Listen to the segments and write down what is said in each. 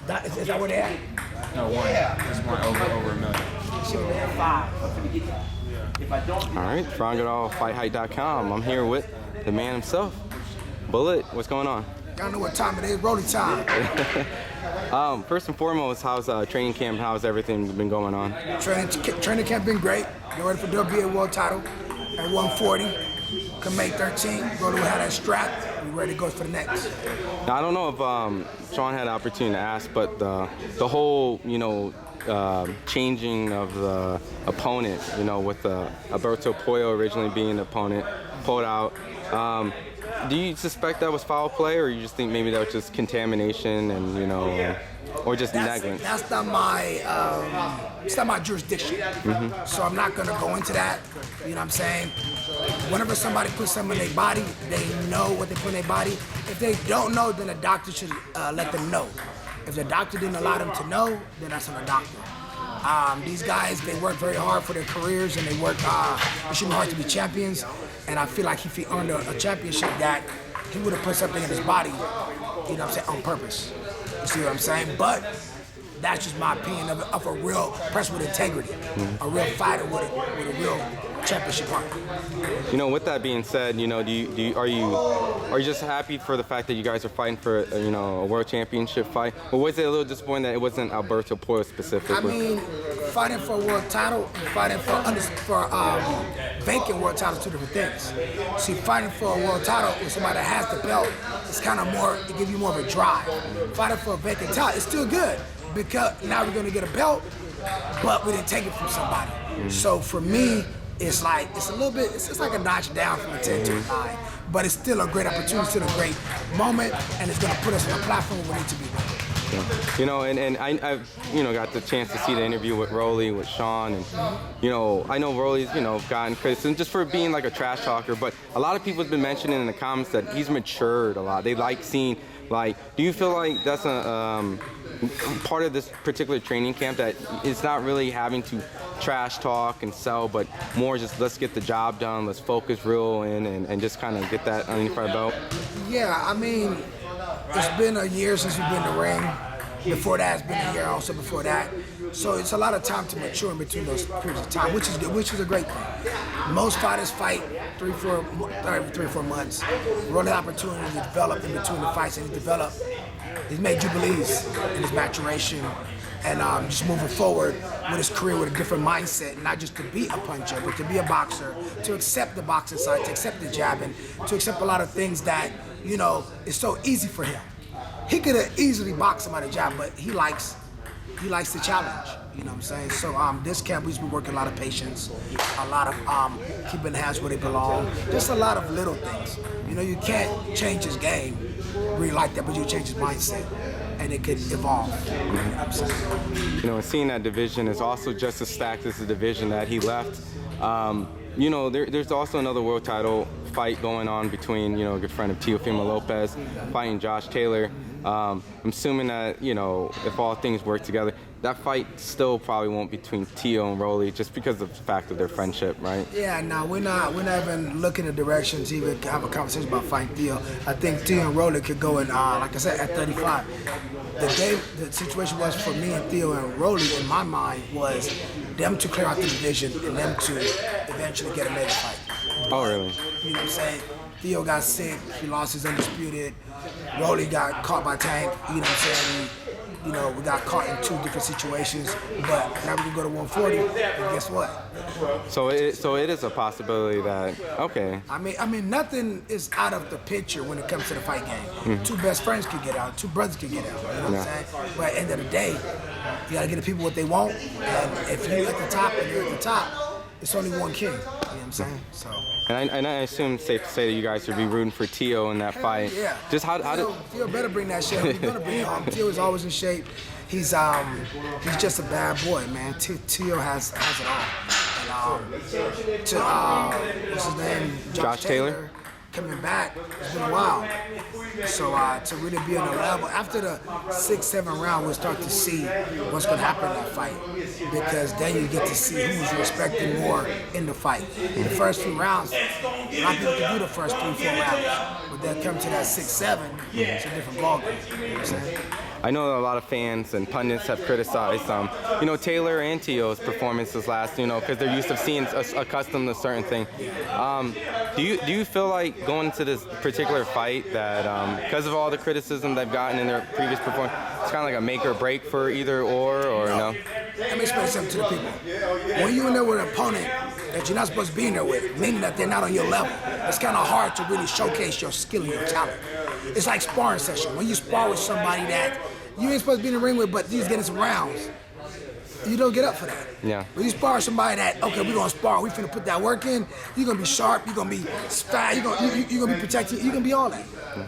Is that where they at? No, one. Just one over a million. So, 5. All right, from Goodall, FightHype.com. I'm here with the man himself, Bullet. What's going on? Y'all know what time it is, Rolly time. First and foremost, how's training camp? How's everything been going on? Training camp been great. Get ready for WBA world title at 140. Come May 13, Rolly will have that strap. We ready to go for the next. Now, I don't know if Sean had the opportunity to ask, but the whole, changing of the opponent, with Alberto Puello originally being the opponent, pulled out. Do you suspect that was foul play, or you just think maybe that was just contamination and, or just negligence? That's not my, it's not my jurisdiction. So I'm not gonna go into that, you know what I'm saying? Whenever somebody puts something in their body, they know what they put in their body. If they don't know, then the doctor should let them know. If the doctor didn't allow them to know, then that's on the doctor. These guys, they work very hard for their careers, and they work extremely hard to be champions. And I feel like if he earned a championship, that he would have put something in his body, on purpose. You see what I'm saying? But that's just my opinion of a real person with integrity, a real fighter with a real championship heart. With that being said, are you just happy for the fact that you guys are fighting for a world championship fight? Or was it a little disappointing that it wasn't Alberto Puello specifically? I mean, fighting for a world title and fighting for vacant world title are two different things. See, fighting for a world title with somebody that has the belt, it's kind of more, it gives you more of a drive. Fighting for a vacant title, it's still good because now we're gonna get a belt, but we didn't take it from somebody. So for me, it's like, it's a little bit, it's like a notch down from a 10 to a 9, but it's still a great opportunity, still a great moment, and it's gonna put us on a platform where we need to be. And I've got the chance to see the interview with Rolly, with Sean, and I know Rolly's gotten criticism just for being like a trash talker, but a lot of people have been mentioning in the comments that he's matured a lot. They like seeing, do you feel like that's a part of this particular training camp, that it's not really having to trash talk and sell, but more just let's get the job done, let's focus real in and just kind of get that underneath our belt? Yeah, I mean, it's been a year since we've been in the ring. Before that, it's been a year also before that. So it's a lot of time to mature in between those periods of time, which is good, which is a great thing. Most fighters fight 3 or 4 months. Rolly opportunity to develop in between the fights, and he's made jubilees in his maturation, and just moving forward with his career with a different mindset, not just to be a puncher, but to be a boxer, to accept the boxing side, to accept the jabbing, to accept a lot of things that, is so easy for him. He could have easily boxed somebody jab, but he likes the challenge, you know what I'm saying? So this camp, we've been working a lot of patience, a lot of keeping hands where they belong, just a lot of little things. You can't change his game really like that, but you change his mindset, and it could evolve. You know what I'm saying? And seeing that division is also just as stacked as the division that he left. There's also another world title fight going on between, a good friend of Teofimo Lopez fighting Josh Taylor. I'm assuming that, if all things work together, that fight still probably won't be between Teo and Rolly, just because of the fact of their friendship, right? Yeah, no, we're not even looking in directions to even have a conversation about fighting Teo. I think Teo and Rolly could go in, like I said, at 35. The situation was for me and Theo and Rolly, in my mind, was them to clear out the division and them to eventually get a mega fight. Oh, really? You know what I'm saying? Theo got sick, he lost his undisputed. Rolly got caught by Tank, you know what I'm saying? We got caught in 2 different situations, but now we can go to 140, and guess what? So it is a possibility that, okay. I mean, nothing is out of the picture when it comes to the fight game. 2 best friends can get out, 2 brothers can get out, you know what I'm saying? But at the end of the day, you gotta give the people what they want, and if you're at the top and you're at the top, it's only one king, you know what I'm saying? So. And I assume it's safe to say that you guys would be rooting for Teo in that fight. Yeah. Just how did Teo better bring that shit. He's gonna bring it. Teo is always in shape. He's just a bad boy, man. Teo has it all. And what's his name? Josh Taylor. Coming back, it's been a while. So to really be on the level, after the 6-7 round, we'll start to see what's gonna happen in that fight. Because then you get to see who's respected more in the fight. In the first few rounds, a lot of people can do the first 3-4 rounds, but then come to that 6-7, it's a different ballgame. You know what I'm saying? I know a lot of fans and pundits have criticized, you know, Taylor and T.O.'s performances last, you know, because they're used to seeing accustomed to a certain thing. Do you feel like going into this particular fight that because of all the criticism they've gotten in their previous performance, it's kind of like a make or break for either or no? Let me explain something to the people. When you're in there with an opponent that you're not supposed to be in there with, meaning that they're not on your level, it's kind of hard to really showcase your skill and your talent. It's like sparring session. When you spar with somebody that you ain't supposed to be in the ring with, but you're getting some rounds, you don't get up for that. Yeah. When you spar with somebody that, okay, we're gonna spar, we finna put that work in, you're gonna be sharp, you're gonna be fast, you're gonna be protected, you're gonna be all that.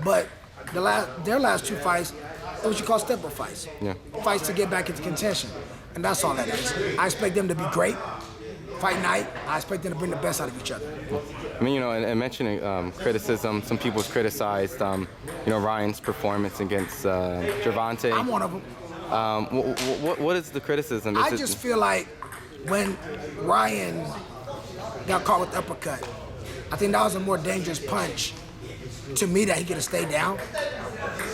But their last 2 fights, are what you call step-up fights. Yeah. Fights to get back into contention. And that's all that is. I expect them to be great. Fight night, I expect them to bring the best out of each other. I mean, you know, and mentioning criticism, some people's criticized, you know, Ryan's performance against Gervonta. I'm one of them. What is the criticism? I just feel like when Ryan got caught with the uppercut, I think that was a more dangerous punch to me that he could have stayed down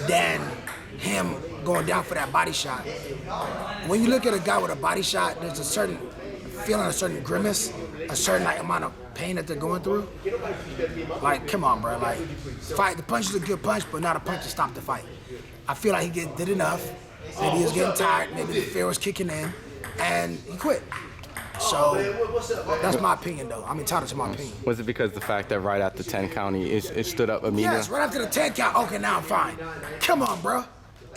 than him going down for that body shot. When you look at a guy with a body shot, there's a certain feeling, a certain grimace, a certain like amount of pain that they're going through. Like, come on, bro. Like, fight. The punch is a good punch, but not a punch to stop the fight. I feel like he did enough. Maybe he was getting tired. Maybe the fear was kicking in, and he quit. So that's my opinion, though. I'm entitled to my opinion. Was it because the fact that right after 10 count, it stood up immediately? Yes, right after the 10 count. Okay, now I'm fine. Come on, bro.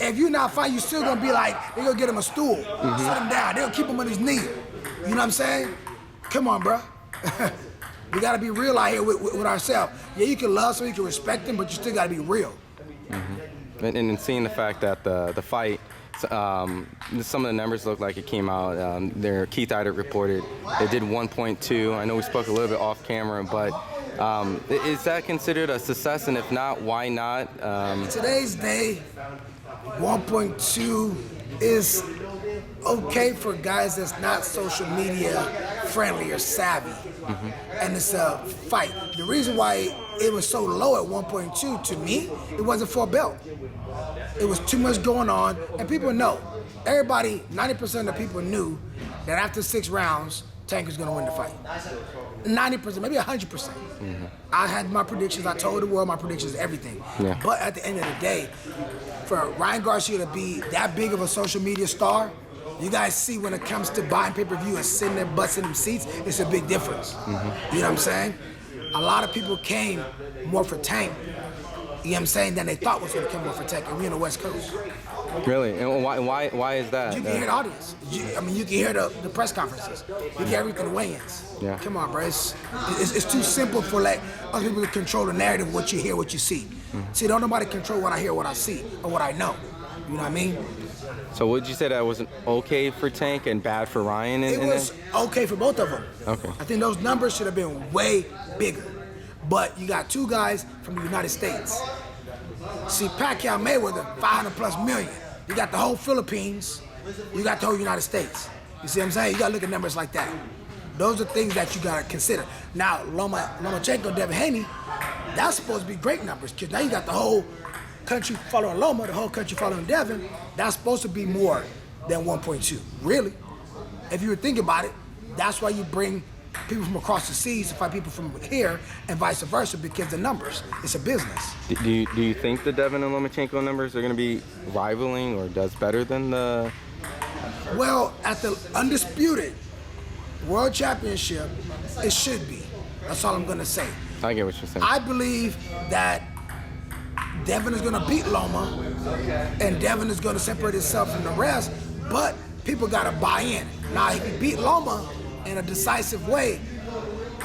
If you're not fine, you're still gonna be like, they're gonna get him a stool, sit him down, they'll keep him on his knee. You know what I'm saying? Come on, bro. We gotta be real out here with ourselves. Yeah, you can love someone, you can respect them, but you still gotta be real. And seeing the fact that the fight, some of the numbers look like it came out. Their Keith Idert reported they did 1.2. I know we spoke a little bit off camera, but is that considered a success? And if not, why not? Today's day, 1.2 is okay for guys that's not social media friendly or savvy. And it's a fight. The reason why it was so low at 1.2 to me, it wasn't for a belt. It was too much going on, and people know. Everybody, 90% of the people knew that after 6 rounds, Tank was gonna win the fight. 90%, maybe 100%. I had my predictions. I told the world my predictions, everything. Yeah. But at the end of the day, for Ryan Garcia to be that big of a social media star, you guys see when it comes to buying pay-per-view and sitting there busting them seats, it's a big difference. You know what I'm saying? A lot of people came more for Tank, you know what I'm saying, than they thought was going to come more for Tank, and we on the West Coast. Really? And why is that? You can hear the audience. I mean, you can hear the press conferences. You can hear everything, the weigh-ins. Yeah. Come on, bro. It's too simple for like other people to control the narrative of what you hear, what you see. See, don't nobody control what I hear, what I see, or what I know. You know what I mean? So would you say that wasn't okay for Tank and bad for Ryan? It was okay for both of them. Okay. I think those numbers should have been way bigger. But you got 2 guys from the United States. See, Pacquiao Mayweather, 500+ million. You got the whole Philippines. You got the whole United States. You see what I'm saying? You got to look at numbers like that. Those are things that you got to consider. Now, Lomachenko, Devin Haney, that's supposed to be great numbers, because now you got the whole country following Loma, the whole country following Devin. That's supposed to be more than 1.2, really. If you would think about it, that's why you bring people from across the seas to fight people from here and vice versa, because the numbers, it's a business. Do you think the Devin and Lomachenko numbers are going to be rivaling or does better than the... Well, at the undisputed World Championship, it should be. That's all I'm going to say. I get what you're saying. I believe that Devin is going to beat Loma, and Devin is going to separate himself from the rest, but people got to buy in. Now, if he beat Loma in a decisive way,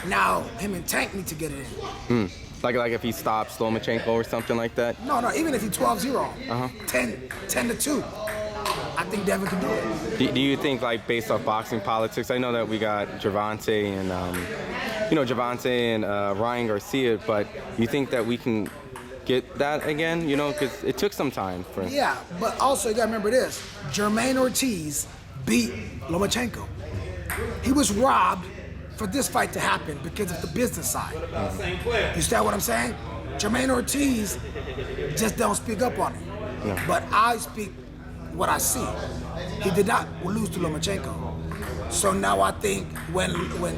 now him and Tank need to get it in. Like if he stops Lomachenko or something like that? No, even if he 12-0, 10-2, I think Devin can do it. Do you think, like, based off boxing politics, I know that we got Gervonta and, Ryan Garcia, but you think that we can get that again, because it took some time for him. Yeah, but also you gotta remember this, Jermaine Ortiz beat Lomachenko. He was robbed for this fight to happen because of the business side. You understand what I'm saying? Jermaine Ortiz just don't speak up on it. No. But I speak what I see. He did not lose to Lomachenko. So now I think when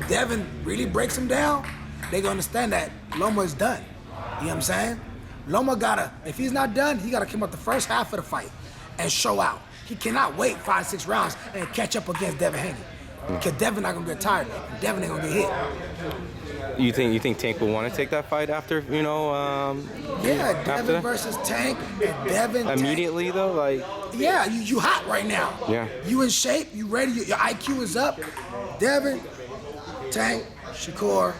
Devin really breaks him down, they gonna understand that Loma is done. You know what I'm saying? Loma gotta, if he's not done, he gotta come up the first half of the fight and show out. He cannot wait 5-6 rounds and catch up against Devin Haney. Because Devin not gonna get tired. Devin ain't gonna get hit. You think Tank will want to take that fight after, you know? Yeah, Devin versus Tank, and Devin. Immediately Tank. though, like. Yeah, you hot right now. Yeah. You in shape, you ready, your IQ is up. Devin, Tank, Shakur.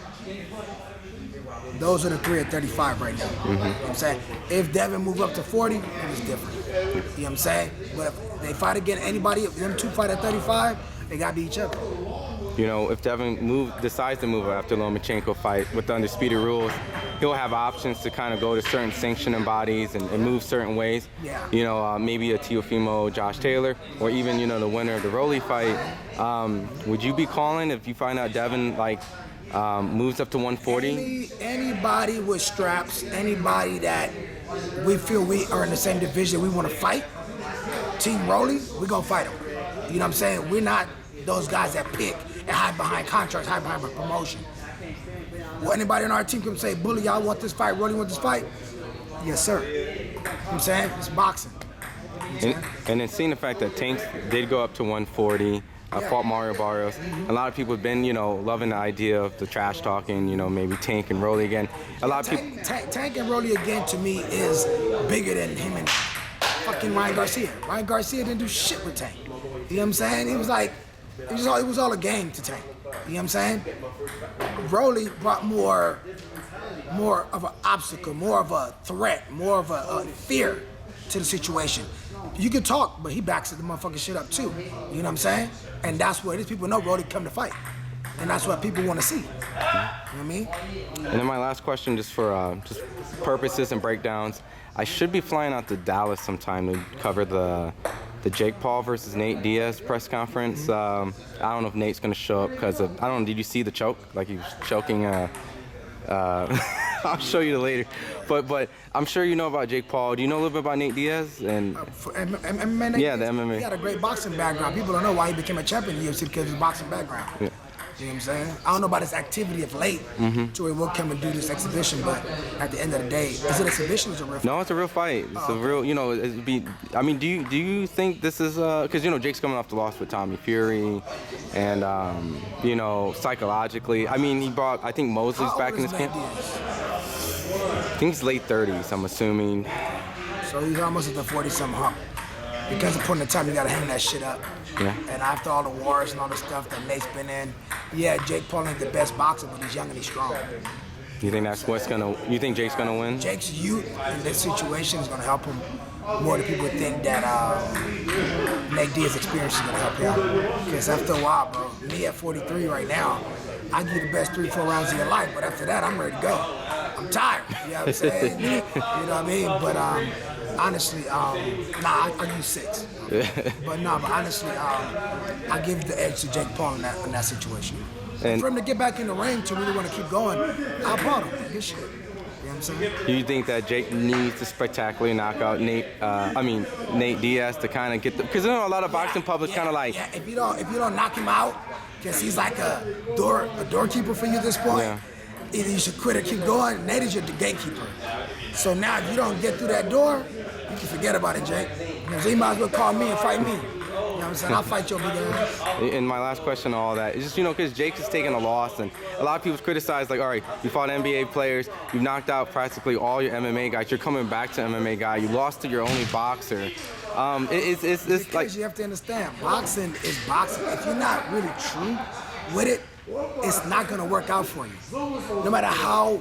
Those are the 3 at 35 right now. You know what I'm saying? If Devin move up to 40, then it's different. You know what I'm saying? But if they fight against anybody, if them two fight at 35, they gotta be each other. You know, if Devin decides to move after Lomachenko fight with the undisputed rules, he'll have options to kind of go to certain sanctioning bodies and move certain ways. Yeah. You know, maybe a Teofimo, Josh Taylor, or even, you know, the winner of the Rolly fight. Would you be calling if you find out Devin, like, moves up to 140? Anybody with straps, anybody that we feel we are in the same division, we want to fight, Team Rolly, we're going to fight them. You know what I'm saying? We're not those guys that pick and hide behind contracts, hide behind a promotion. Well, anybody on our team can say, Bully, y'all want this fight? Rolly want this fight? Yes, sir. You know what I'm saying? It's boxing. And then seeing the fact that Tank did go up to 140, fought Mario Barrios. A lot of people have been, you know, loving the idea of the trash talking, you know, maybe Tank and Rolly again. A lot of people. Tank and Rolly again to me is bigger than him and fucking Ryan Garcia. Ryan Garcia didn't do shit with Tank. You know what I'm saying? It was like, it was all a game to Tank. You know what I'm saying? Rolly brought more of an obstacle, more of a threat, more of a fear to the situation. You can talk, but he backs the motherfucking shit up too. You know what I'm saying? And that's what it is. People know Rolly come to fight. And that's what people want to see. You know what I mean? And then my last question, just for just purposes and breakdowns, I should be flying out to Dallas sometime to cover the Jake Paul versus Nate Diaz press conference. I don't know if Nate's gonna show up because of, I don't know, did you see the choke? Like he was choking, I'll show you later. But I'm sure you know about Jake Paul. Do you know a little bit about Nate Diaz? And MMA, yeah, the MMA. He had a great boxing background. People don't know why he became a champion in the UFC because of his boxing background. Yeah. You know what I'm saying? I don't know about his activity of late to where we'll come and do this exhibition, but at the end of the day, is it an exhibition or is it a real fight? No, it's a real fight. It's a real, you know, it'd be, I mean, do you think this is, because, you know, Jake's coming off the loss with Tommy Fury, and, you know, psychologically, I mean, he brought, I think Mosley's back in his camp. I think he's late 30s, I'm assuming. So he's almost at the 40-something hump. Because of point in time, you gotta hang that shit up. Yeah. And after all the wars and all the stuff that Nate's been in, yeah, Jake Paul ain't the best boxer, but he's young and he's strong. You think that's what's gonna? You think Jake's gonna win? Jake's youth in this situation is gonna help him more than people think that Nate Diaz's experience is gonna help him. Because after a while, bro, me at 43 right now, I give you the best 3-4 rounds of your life, but after that, I'm ready to go. I'm tired. You know what I'm saying? You know what I mean? But honestly, I use 6. But honestly, I give the edge to Jake Paul in that situation. And for him to get back in the ring to really want to keep going, I applaud him. Good shit. You know what I'm saying? Do you think that Jake needs to spectacularly knock out Nate Diaz to kind of get the? Because you know a lot of boxing public kind of like. Yeah, if you don't knock him out, because he's like a doorkeeper for you at this point. Yeah. Either you should quit or keep going. Nate is your gatekeeper. So now if you don't get through that door, you can forget about it, Jake. You know, so you might as well call me and fight me. You know what I'm saying? I'll fight your big ass. And my last question on all that is just, you know, because Jake is taking a loss, and a lot of people criticize, like, all right, you fought NBA players, you've knocked out practically all your MMA guys, you're coming back to MMA guy, you lost to your only boxer. It's like, you have to understand, boxing is boxing. If you're not really true with it, it's not gonna work out for you. No matter how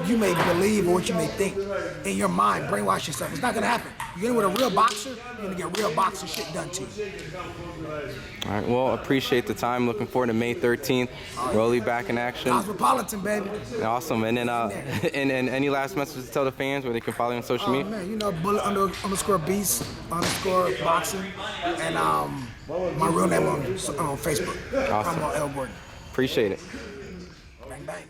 you may believe or what you may think in your mind, brainwash yourself. It's not gonna happen. You're with a real boxer, you're gonna get real boxer shit done to you. All right, well, appreciate the time. Looking forward to May 13th. Rolly back in action. Cosmopolitan, baby. Awesome. And then, and any last messages to tell the fans where they can follow you on social media? Man, you know, Bullet _Beast _ boxing, and my real name on Facebook. Awesome. I'm on L. Gordon. Appreciate it. Bang, bang.